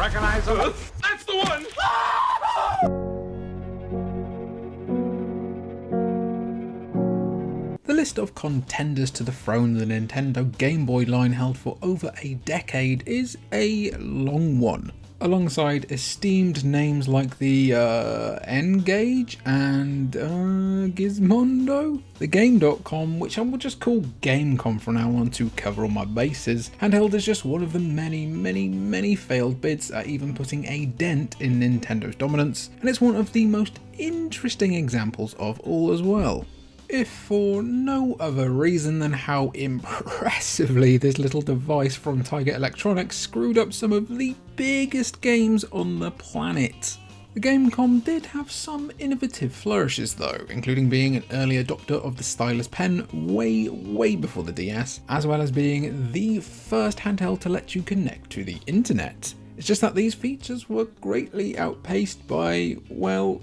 Recognize him? That's the one! The list of contenders to the throne of the Nintendo Game Boy line held for over a decade is a long one. Alongside esteemed names like the N-Gage and Gizmondo, the Game.com, which I will just call Gamecom from now on to cover all my bases. Handheld is just one of the many failed bids at even putting a dent in Nintendo's dominance, and it's one of the most interesting examples of all as well. If for no other reason than how impressively this little device from Tiger Electronics screwed up some of the biggest games on the planet. The Gamecom did have some innovative flourishes though, including being an early adopter of the stylus pen way before the DS, as well as being the first handheld to let you connect to the internet. It's just that these features were greatly outpaced by, well,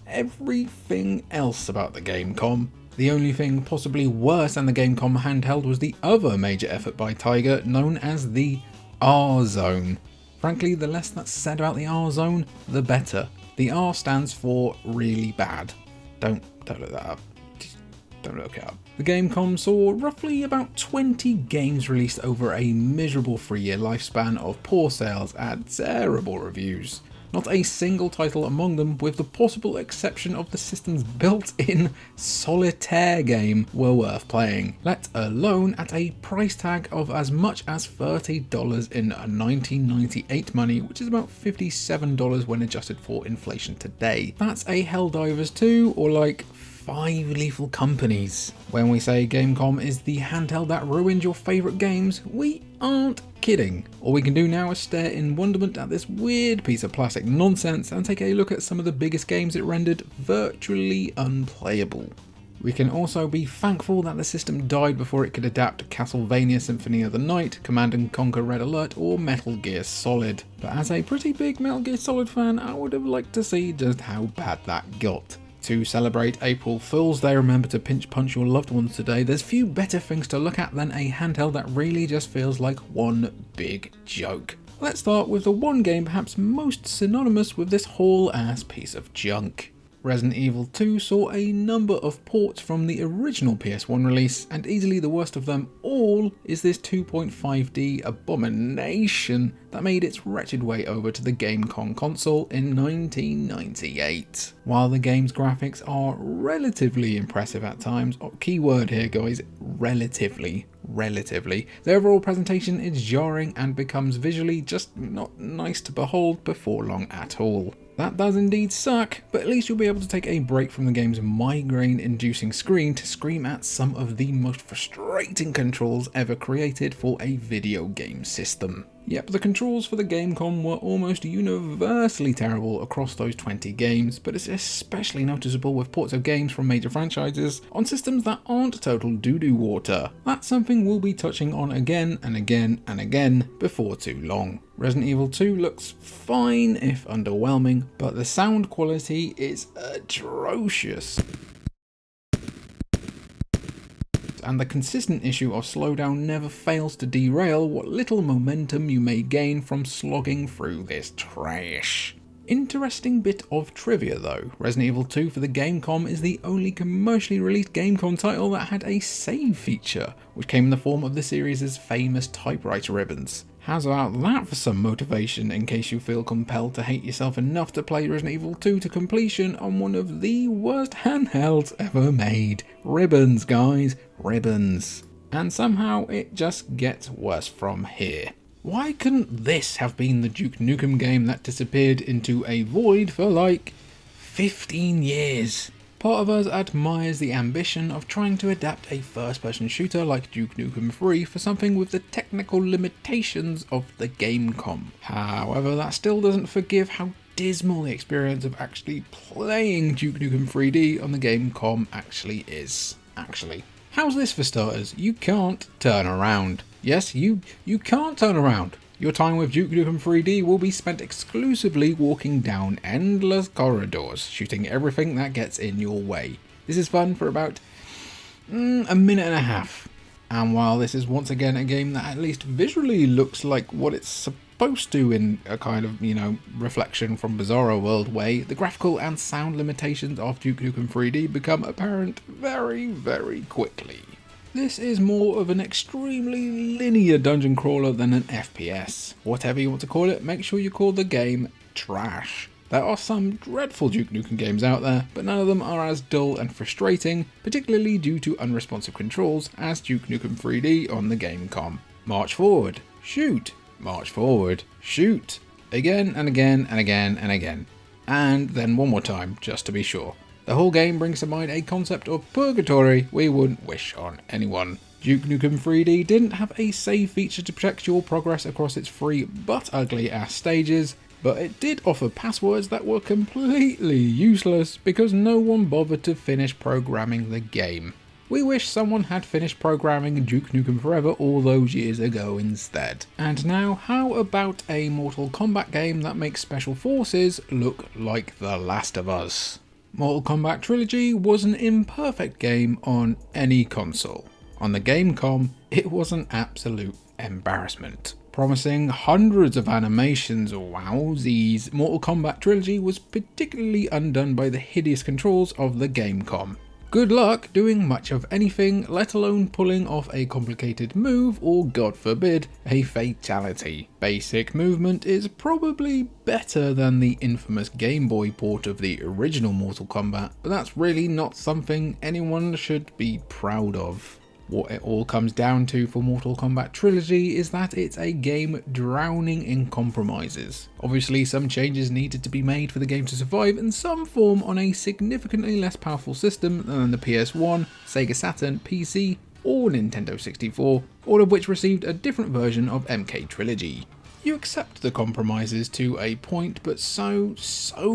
everything else about the Gamecom. The only thing possibly worse than the Gamecom handheld was the other major effort by Tiger, known as the R-Zone. Frankly, the less that's said about the R-Zone, the better. The R stands for really bad. Don't look that up. Just don't look it up. The Gamecom saw roughly about 20 games released over a miserable 3-year lifespan of poor sales and terrible reviews. Not a single title among them, with the possible exception of the system's built-in Solitaire game, were worth playing, let alone at a price tag of as much as $30 in 1998 money, which is about $57 when adjusted for inflation today. That's a Helldivers 2, or like 5 Lethal Companies. When we say Gamecom is the handheld that ruined your favourite games, we aren't kidding. All we can do now is stare in wonderment at this weird piece of plastic nonsense and take a look at some of the biggest games it rendered virtually unplayable. We can also be thankful that the system died before it could adapt Castlevania Symphony of the Night, Command & Conquer Red Alert, or Metal Gear Solid. But as a pretty big Metal Gear Solid fan, I would have liked to see just how bad that got. To celebrate April Fools Day, remember to pinch punch your loved ones today. There's few better things to look at than a handheld that really just feels like one big joke. Let's start with the one game perhaps most synonymous with this whole ass piece of junk. Resident Evil 2 saw a number of ports from the original PS1 release, and easily the worst of them all is this 2.5D abomination that made its wretched way over to the Gamecom console in 1998. While the game's graphics are relatively impressive at times, key word here guys, relatively, the overall presentation is jarring and becomes visually just not nice to behold before long at all. That does indeed suck, but at least you'll be able to take a break from the game's migraine-inducing screen to scream at some of the most frustrating controls ever created for a video game system. Yep, the controls for the Gamecom were almost universally terrible across those 20 games, but it's especially noticeable with ports of games from major franchises on systems that aren't total doo-doo water. That's something we'll be touching on again and again before too long. Resident Evil 2 looks fine, if underwhelming, but the sound quality is atrocious. And the consistent issue of slowdown never fails to derail what little momentum you may gain from slogging through this trash. Interesting bit of trivia though, Resident Evil 2 for the Gamecom is the only commercially released Gamecom title that had a save feature, which came in the form of the series' famous typewriter ribbons. How's about that for some motivation in case you feel compelled to hate yourself enough to play Resident Evil 2 to completion on one of the worst handhelds ever made. Ribbons guys, ribbons. And somehow it just gets worse from here. Why couldn't this have been the Duke Nukem game that disappeared into a void for like 15 years? Part of us admires the ambition of trying to adapt a first-person shooter like Duke Nukem 3 for something with the technical limitations of the Gamecom. However, that still doesn't forgive how dismal the experience of actually playing Duke Nukem 3D on the Gamecom actually is. How's this for starters? You can't turn around. Yes, you can't turn around. Your time with Duke Nukem 3D will be spent exclusively walking down endless corridors, shooting everything that gets in your way. This is fun for about a minute and a half. And while this is once again a game that at least visually looks like what it's supposed to in a kind of, reflection from Bizarro World way, the graphical and sound limitations of Duke Nukem 3D become apparent very, very quickly. This is more of an extremely linear dungeon crawler than an FPS. Whatever you want to call it, make sure you call the game trash. There are some dreadful Duke Nukem games out there, but none of them are as dull and frustrating, particularly due to unresponsive controls, as Duke Nukem 3D on the Gamecom. March forward, shoot, march forward, shoot, again and again and again and again. And then one more time, just to be sure. The whole game brings to mind a concept of purgatory we wouldn't wish on anyone. Duke Nukem 3D didn't have a save feature to protect your progress across its free but ugly ass stages, but it did offer passwords that were completely useless because no one bothered to finish programming the game. We wish someone had finished programming Duke Nukem Forever all those years ago instead. And now, how about a Mortal Kombat game that makes Special Forces look like The Last of Us? Mortal Kombat Trilogy was an imperfect game on any console. On the Gamecom, it was an absolute embarrassment. Promising hundreds of animations, wowsies, Mortal Kombat Trilogy was particularly undone by the hideous controls of the Gamecom. Good luck doing much of anything, let alone pulling off a complicated move or, God forbid, a fatality. Basic movement is probably better than the infamous Game Boy port of the original Mortal Kombat, but that's really not something anyone should be proud of. What it all comes down to for Mortal Kombat Trilogy is that it's a game drowning in compromises. Obviously some changes needed to be made for the game to survive in some form on a significantly less powerful system than the PS1, Sega Saturn, PC or Nintendo 64, all of which received a different version of MK Trilogy. You accept the compromises to a point, but so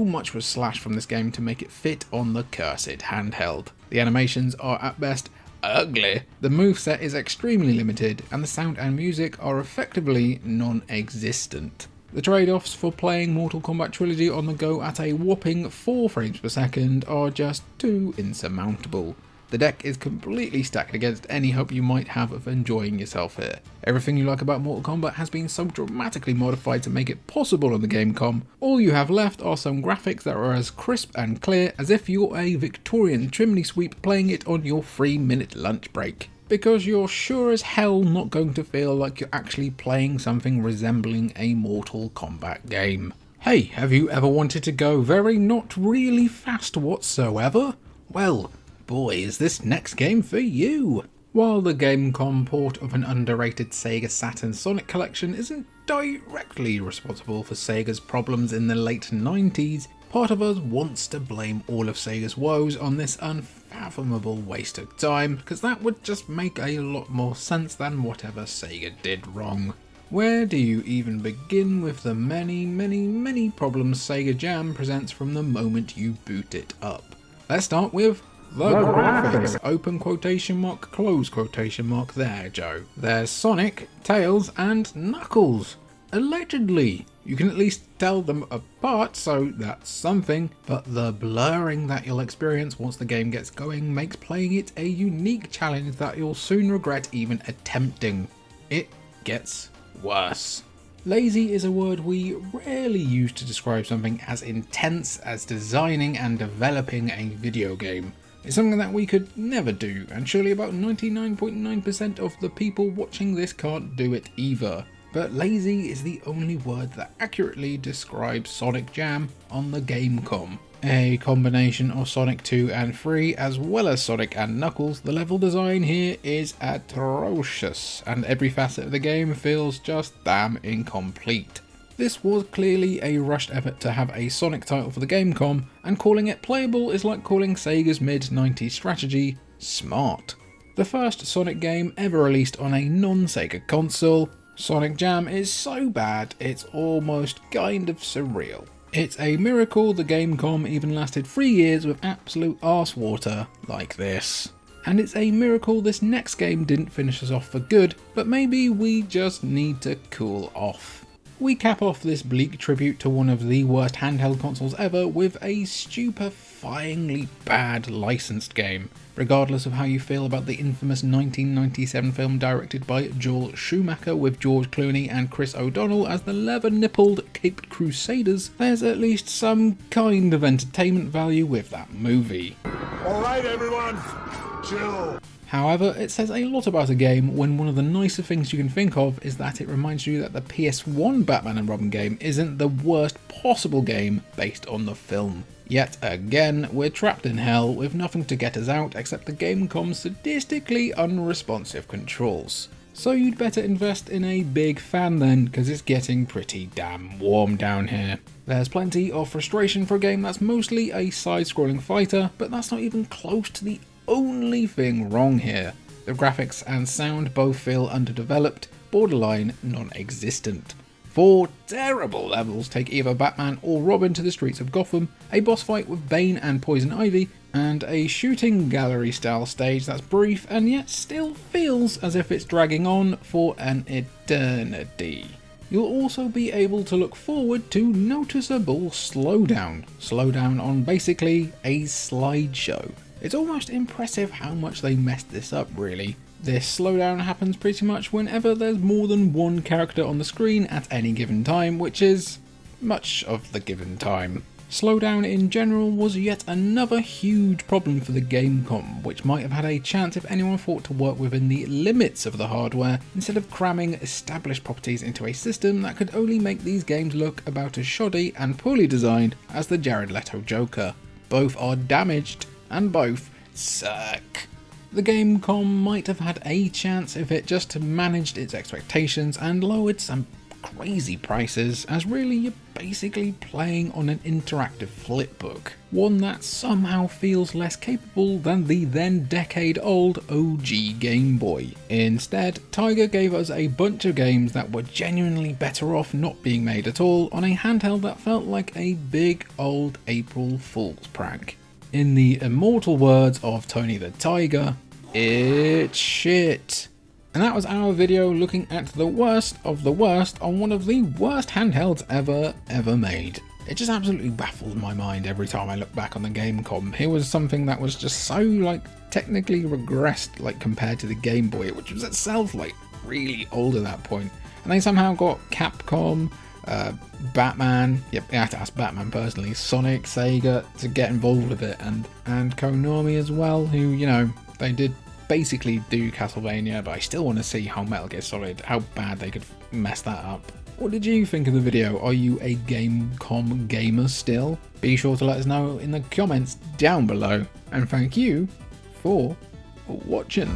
much was slashed from this game to make it fit on the cursed handheld. The animations are at best ugly, the moveset is extremely limited, and the sound and music are effectively non-existent. The trade-offs for playing Mortal Kombat Trilogy on the go at a whopping 4 frames per second are just too insurmountable. The deck is completely stacked against any hope you might have of enjoying yourself here. Everything you like about Mortal Kombat has been so dramatically modified to make it possible on the Gamecom. All you have left are some graphics that are as crisp and clear as if you're a Victorian chimney sweep playing it on your 3-minute lunch break. Because you're sure as hell not going to feel like you're actually playing something resembling a Mortal Kombat game. Hey, have you ever wanted to go very not really fast whatsoever? Well, boy, is this next game for you! While the Gamecom port of an underrated Sega Saturn Sonic collection isn't directly responsible for Sega's problems in the late 90s, part of us wants to blame all of Sega's woes on this unfathomable waste of time, because that would just make a lot more sense than whatever Sega did wrong. Where do you even begin with the many problems Sega Jam presents from the moment you boot it up? Let's start with the graphics, open quotation mark, close quotation mark there, Joe. There's Sonic, Tails, and Knuckles. Allegedly. You can at least tell them apart, so that's something, but the blurring that you'll experience once the game gets going makes playing it a unique challenge that you'll soon regret even attempting. It gets worse. Lazy is a word we rarely use to describe something as intense as designing and developing a video game. It's something that we could never do, and surely about 99.9% of the people watching this can't do it either. But lazy is the only word that accurately describes Sonic Jam on the Gamecom. A combination of Sonic 2 and 3 as well as Sonic and Knuckles, the level design here is atrocious, and every facet of the game feels just damn incomplete. This was clearly a rushed effort to have a Sonic title for the Gamecom, and calling it playable is like calling Sega's mid-90s strategy smart. The first Sonic game ever released on a non-Sega console, Sonic Jam is so bad it's almost kind of surreal. It's a miracle the Gamecom even lasted 3 years with absolute arse water like this. And it's a miracle this next game didn't finish us off for good, but maybe we just need to cool off. We cap off this bleak tribute to one of the worst handheld consoles ever with a stupefyingly bad licensed game. Regardless of how you feel about the infamous 1997 film directed by Joel Schumacher with George Clooney and Chris O'Donnell as the leather-nippled Caped Crusaders, there's at least some kind of entertainment value with that movie. Alright everyone, chill. However, it says a lot about a game when one of the nicer things you can think of is that it reminds you that the PS1 Batman and Robin game isn't the worst possible game based on the film. Yet again, we're trapped in hell with nothing to get us out except the Gamecom's sadistically unresponsive controls. So you'd better invest in a big fan then, because it's getting pretty damn warm down here. There's plenty of frustration for a game that's mostly a side-scrolling fighter, but that's not even close to the only thing wrong here. The graphics and sound both feel underdeveloped, borderline non-existent. 4 terrible levels take either Batman or Robin to the streets of Gotham, a boss fight with Bane and Poison Ivy, and a shooting gallery style stage that's brief and yet still feels as if it's dragging on for an eternity. You'll also be able to look forward to noticeable slowdown on basically a slideshow. It's almost impressive how much they messed this up really. This slowdown happens pretty much whenever there's more than one character on the screen at any given time, which is much of the given time. Slowdown in general was yet another huge problem for the Gamecom, which might have had a chance if anyone thought to work within the limits of the hardware, instead of cramming established properties into a system that could only make these games look about as shoddy and poorly designed as the Jared Leto Joker. Both are damaged, and both suck. The Gamecom might have had a chance if it just managed its expectations and lowered some crazy prices, as really you're basically playing on an interactive flipbook, one that somehow feels less capable than the then decade-old OG Game Boy. Instead, Tiger gave us a bunch of games that were genuinely better off not being made at all on a handheld that felt like a big old April Fool's prank. In the immortal words of Tony the Tiger, it's shit. And that was our video looking at the worst of the worst on one of the worst handhelds ever made. It just absolutely baffles my mind every time I look back on the Gamecom. Here was something that was just so technically regressed compared to the Game Boy, which was itself really old at that point. And they somehow got Capcom, Batman, yep, I have to ask Batman personally, Sonic, Sega to get involved with it, and Konami as well, who, they did basically do Castlevania, but I still want to see how Metal Gear Solid, how bad they could mess that up. What did you think of the video? Are you a Gamecom gamer still? Be sure to let us know in the comments down below, and thank you for watching.